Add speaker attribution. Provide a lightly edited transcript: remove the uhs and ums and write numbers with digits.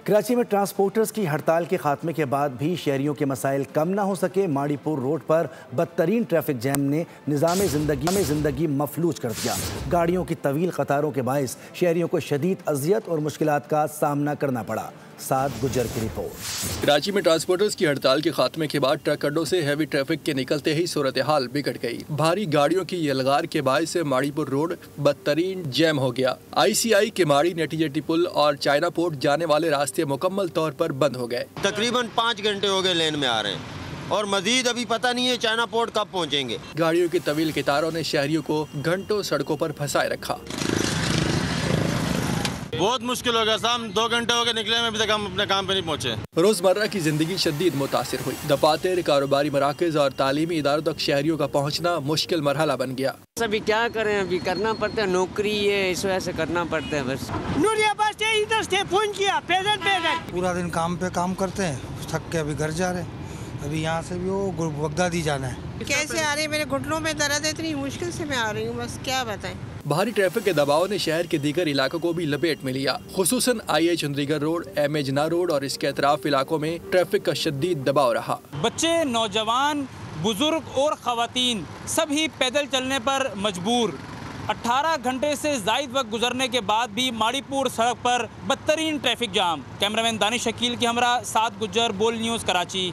Speaker 1: कराची में ट्रांसपोर्टर्स की हड़ताल के खात्मे के बाद भी शहरियों के मसाइल कम ना हो सके। माड़ीपुर रोड पर बदतरीन ट्रैफिक जैम ने निज़ाम जिंदगी मफलूज कर दिया। गाड़ियों की तवील कतारों के बायस शहरियों को शदीद अजियत और मुश्किलात का सामना करना पड़ा। साद गुजर की रिपोर्ट।
Speaker 2: कराची में ट्रांसपोर्टर्स की हड़ताल के खात्मे के बाद ट्रक अड्डों से हैवी ट्रैफिक के निकलते ही सूरत हाल बिगड़ गई। भारी गाड़ियों की यलगार के बायस से माड़ीपुर रोड बदतरीन जैम हो गया। ICI के माड़ी नेटीजेटी पुल और चाइना पोर्ट जाने वाले रास्ते मुकम्मल तौर पर बंद हो गए।
Speaker 3: तकरीबन 5 घंटे हो गए लेन में आ रहे हैं और मजीद अभी पता नहीं है चाइना पोर्ट कब पहुंचेंगे।
Speaker 2: गाड़ियों की तवील कतारों ने शहरियों को घंटों सड़कों पर फंसाए रखा।
Speaker 4: बहुत मुश्किल हो गया साहब, 2 घंटे हो गए निकले में, अभी तक हम अपने काम पे नहीं पहुंचे।
Speaker 2: रोजमर्रा की जिंदगी शदीद मुतासिर हुई। दफातर, कारोबारी मराकज और तालीमी इदारों तक शहरियों का पहुंचना मुश्किल मरहला बन गया।
Speaker 5: अभी क्या करें, अभी करना पड़ता है, नौकरी है, इस वजह से करना पड़ता है। बस
Speaker 6: इधर से फोन किया, पैदल
Speaker 7: पूरा दिन काम पे काम करते हैं, थक के अभी घर जा रहे हैं। अभी यहाँ से भी वो बगदादी जाना है।
Speaker 6: कैसे आ रहे हैं, मेरे घुटनों में दर्द है, इतनी मुश्किल से मैं आ रही हूँ, बस क्या बताएं।
Speaker 2: भारी ट्रैफिक के दबाव ने शहर के दीगर इलाकों को भी लपेट में लिया। खुसूसन IA चंद्रीगढ़ रोड, MA जिन्ना रोड और इसके अतराफ इलाकों में ट्रैफिक का शदीद दबाव रहा।
Speaker 8: बच्चे, नौजवान, बुजुर्ग और खवातीन सभी पैदल चलने पर मजबूर। 18 घंटे से ज़ायद वक्त गुजरने के बाद भी माड़ीपुर सड़क पर बदतरीन traffic jam. Cameraman Danish Shakeel की हमरा साद गुज्जर, बोल न्यूज़, कराची।